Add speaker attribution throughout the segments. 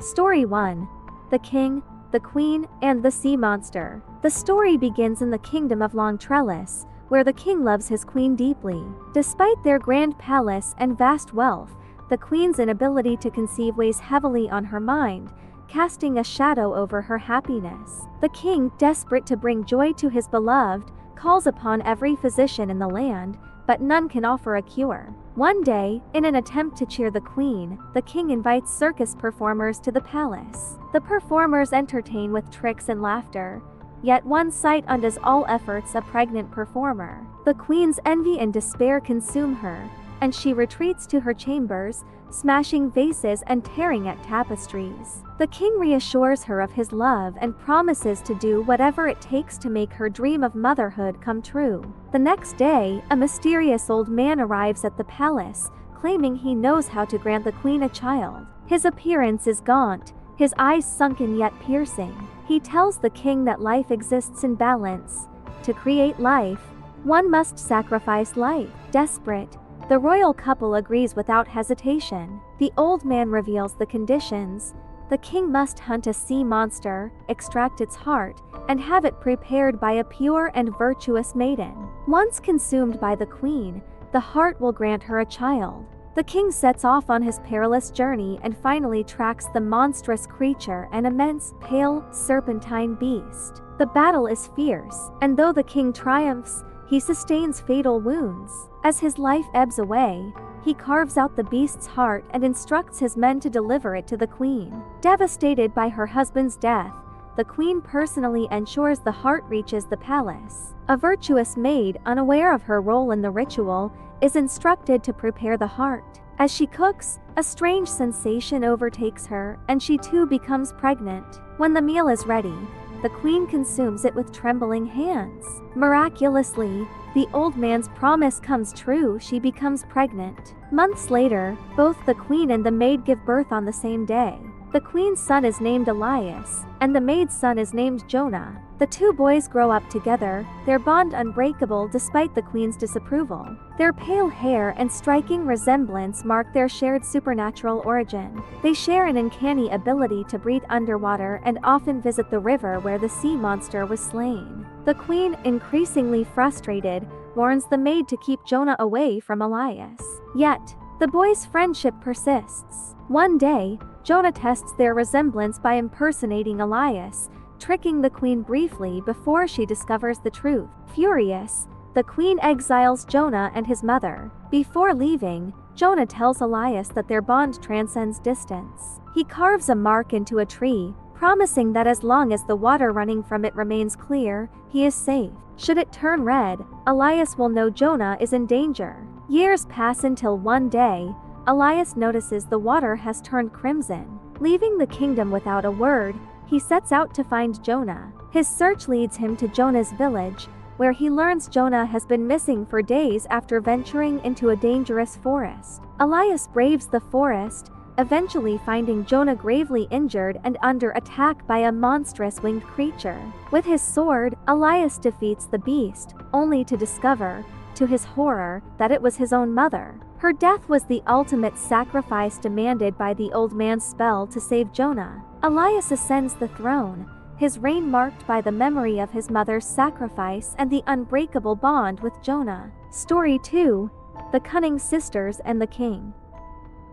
Speaker 1: Story 1. The King, the Queen, and the Sea Monster. The story begins in the kingdom of Long Trellis, where the king loves his queen deeply. Despite their grand palace and vast wealth, the queen's inability to conceive weighs heavily on her mind, casting a shadow over her happiness. The king, desperate to bring joy to his beloved, calls upon every physician in the land, but none can offer a cure. One day, in an attempt to cheer the queen, the king invites circus performers to the palace. The performers entertain with tricks and laughter, yet one sight undoes all efforts: a pregnant performer. The queen's envy and despair consume her, and she retreats to her chambers, smashing vases and tearing at tapestries. The king reassures her of his love and promises to do whatever it takes to make her dream of motherhood come true. The next day, a mysterious old man arrives at the palace, claiming he knows how to grant the queen a child. His appearance is gaunt, his eyes sunken yet piercing. He tells the king that life exists in balance. To create life, one must sacrifice life. Desperate, the royal couple agrees without hesitation. The old man reveals the conditions. The king must hunt a sea monster, extract its heart, and have it prepared by a pure and virtuous maiden. Once consumed by the queen, the heart will grant her a child. The king sets off on his perilous journey and finally tracks the monstrous creature, an immense, pale, serpentine beast. The battle is fierce, and though the king triumphs, he sustains fatal wounds. As his life ebbs away, he carves out the beast's heart and instructs his men to deliver it to the queen. Devastated by her husband's death, the queen personally ensures the heart reaches the palace. A virtuous maid, unaware of her role in the ritual, is instructed to prepare the heart. As she cooks, a strange sensation overtakes her, and she too becomes pregnant. When the meal is ready, the queen consumes it with trembling hands. Miraculously, the old man's promise comes true: she becomes pregnant. Months later, both the queen and the maid give birth on the same day. The queen's son is named Elias, and the maid's son is named Jonah. The two boys grow up together, their bond unbreakable despite the queen's disapproval. Their pale hair and striking resemblance mark their shared supernatural origin. They share an uncanny ability to breathe underwater and often visit the river where the sea monster was slain. The queen, increasingly frustrated, warns the maid to keep Jonah away from Elias. Yet, the boys' friendship persists. One day, Jonah tests their resemblance by impersonating Elias, tricking the queen briefly before she discovers the truth. Furious, the queen exiles Jonah and his mother. Before leaving, Jonah tells Elias that their bond transcends distance. He carves a mark into a tree, promising that as long as the water running from it remains clear, he is safe. Should it turn red, Elias will know Jonah is in danger. Years pass until one day, Elias notices the water has turned crimson. Leaving the kingdom without a word, he sets out to find Jonah. His search leads him to Jonah's village, where he learns Jonah has been missing for days after venturing into a dangerous forest. Elias braves the forest, eventually finding Jonah gravely injured and under attack by a monstrous winged creature. With his sword, Elias defeats the beast, only to discover, to his horror, that it was his own mother. Her death was the ultimate sacrifice demanded by the old man's spell to save Jonah. Elias ascends the throne, his reign marked by the memory of his mother's sacrifice and the unbreakable bond with Jonah. Story 2. The Cunning Sisters and the King.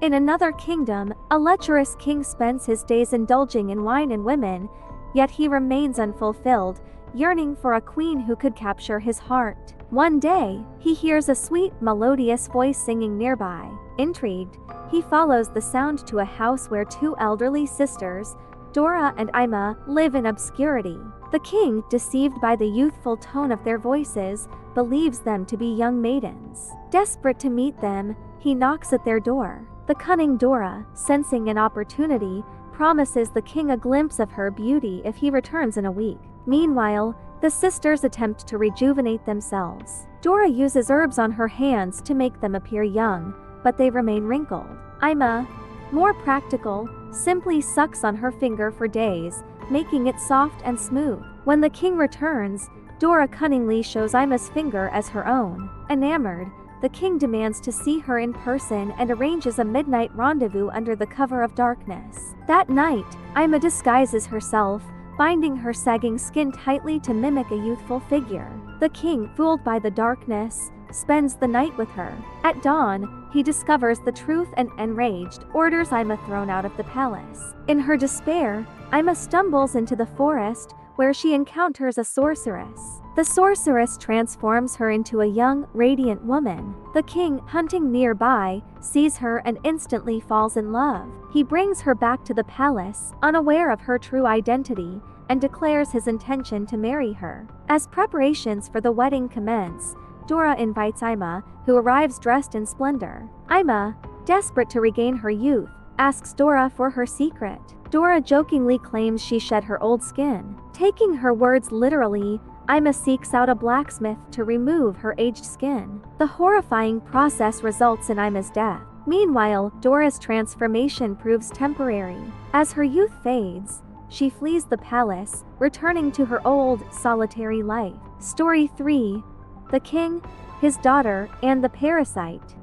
Speaker 1: In another kingdom, a lecherous king spends his days indulging in wine and women, yet he remains unfulfilled, yearning for a queen who could capture his heart. One day, he hears a sweet, melodious voice singing nearby. Intrigued, he follows the sound to a house where two elderly sisters, Dora and Ima, live in obscurity. The king, deceived by the youthful tone of their voices, believes them to be young maidens. Desperate to meet them, he knocks at their door. The cunning Dora, sensing an opportunity, promises the king a glimpse of her beauty if he returns in a week. Meanwhile, the sisters attempt to rejuvenate themselves. Dora uses herbs on her hands to make them appear young, but they remain wrinkled. Ima, more practical, simply sucks on her finger for days, making it soft and smooth. When the king returns, Dora cunningly shows Ima's finger as her own. Enamored, the king demands to see her in person and arranges a midnight rendezvous under the cover of darkness. That night, Ima disguises herself, binding her sagging skin tightly to mimic a youthful figure. The king, fooled by the darkness, spends the night with her. At dawn, he discovers the truth and, enraged, orders Ima thrown out of the palace. In her despair, Ima stumbles into the forest, where she encounters a sorceress. The sorceress transforms her into a young, radiant woman. The king, hunting nearby, sees her and instantly falls in love. He brings her back to the palace, unaware of her true identity, and declares his intention to marry her. As preparations for the wedding commence, Dora invites Ima, who arrives dressed in splendor. Ima, desperate to regain her youth, asks Dora for her secret. Dora jokingly claims she shed her old skin. Taking her words literally, Ima seeks out a blacksmith to remove her aged skin. The horrifying process results in Ima's death. Meanwhile, Dora's transformation proves temporary. As her youth fades, she flees the palace, returning to her old, solitary life. Story 3. The King, His Daughter, and the Parasite.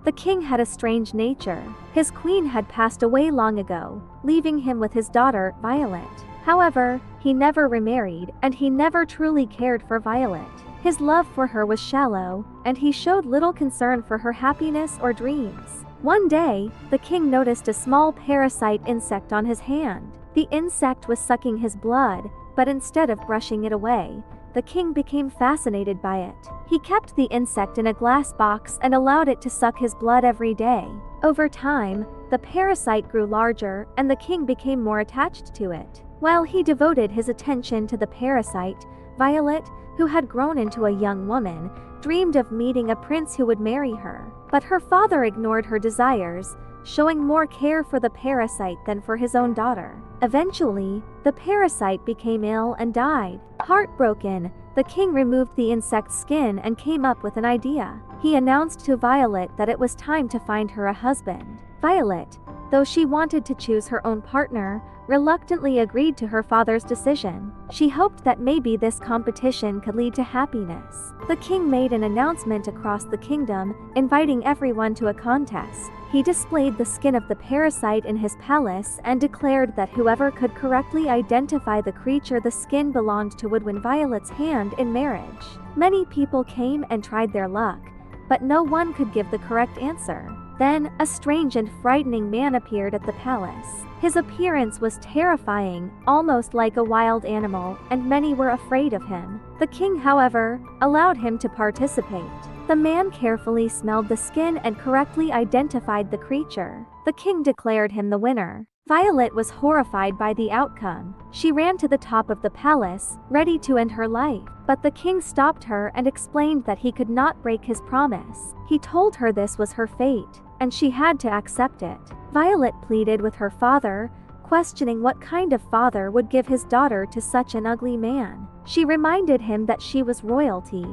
Speaker 1: The king had a strange nature. His queen had passed away long ago, leaving him with his daughter, Violet. However, he never remarried, and he never truly cared for Violet. His love for her was shallow, and he showed little concern for her happiness or dreams. One day, the king noticed a small parasite insect on his hand. The insect was sucking his blood, but instead of brushing it away, the king became fascinated by it. He kept the insect in a glass box and allowed it to suck his blood every day. Over time, the parasite grew larger, and the king became more attached to it. While he devoted his attention to the parasite, Violet, who had grown into a young woman, dreamed of meeting a prince who would marry her. But her father ignored her desires, showing more care for the parasite than for his own daughter. Eventually, the parasite became ill and died. Heartbroken, the king removed the insect's skin and came up with an idea. He announced to Violet that it was time to find her a husband. Violet, though she wanted to choose her own partner, reluctantly agreed to her father's decision. She hoped that maybe this competition could lead to happiness. The king made an announcement across the kingdom, inviting everyone to a contest. He displayed the skin of the parasite in his palace and declared that whoever could correctly identify the creature the skin belonged to would win Violet's hand in marriage. Many people came and tried their luck, but no one could give the correct answer. Then, a strange and frightening man appeared at the palace. His appearance was terrifying, almost like a wild animal, and many were afraid of him. The king, however, allowed him to participate. The man carefully smelled the skin and correctly identified the creature. The king declared him the winner. Violet was horrified by the outcome. She ran to the top of the palace, ready to end her life. But the king stopped her and explained that he could not break his promise. He told her this was her fate, and she had to accept it. Violet pleaded with her father, questioning what kind of father would give his daughter to such an ugly man. She reminded him that she was royalty,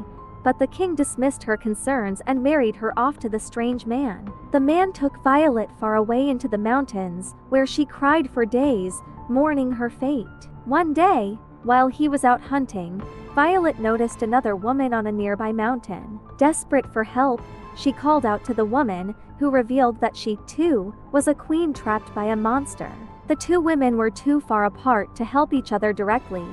Speaker 1: but the king dismissed her concerns and married her off to the strange man. The man took Violet far away into the mountains, where she cried for days, mourning her fate. One day, while he was out hunting, Violet noticed another woman on a nearby mountain. Desperate for help, she called out to the woman, who revealed that she, too, was a queen trapped by a monster. The two women were too far apart to help each other directly,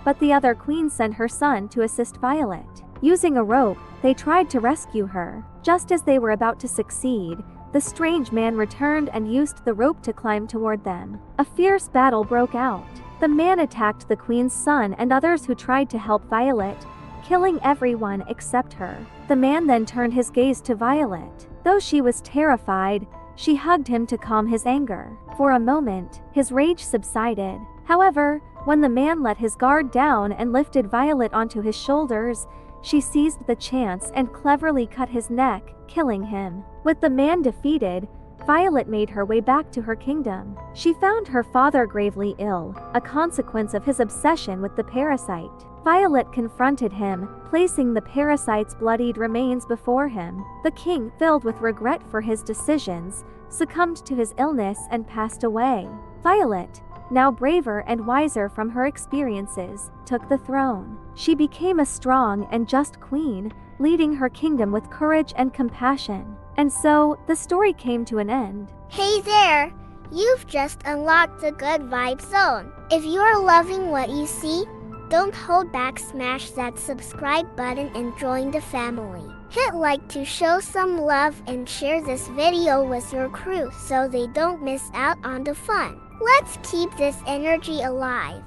Speaker 1: but the other queen sent her son to assist Violet. Using a rope, they tried to rescue her. Just as they were about to succeed, the strange man returned and used the rope to climb toward them. A fierce battle broke out. The man attacked the queen's son and others who tried to help Violet, killing everyone except her. The man then turned his gaze to Violet. Though she was terrified, she hugged him to calm his anger. For a moment, his rage subsided. However, when the man let his guard down and lifted Violet onto his shoulders, she seized the chance and cleverly cut his neck, killing him. With the man defeated, Violet made her way back to her kingdom. She found her father gravely ill, a consequence of his obsession with the parasite. Violet confronted him, placing the parasite's bloodied remains before him. The king, filled with regret for his decisions, succumbed to his illness and passed away. Violet, now braver and wiser from her experiences, took the throne. She became a strong and just queen, leading her kingdom with courage and compassion. And so, the story came to an end.
Speaker 2: Hey there! You've just unlocked the good vibe zone. If you're loving what you see, don't hold back, smash that subscribe button and join the family. Hit like to show some love and share this video with your crew so they don't miss out on the fun. Let's keep this energy alive.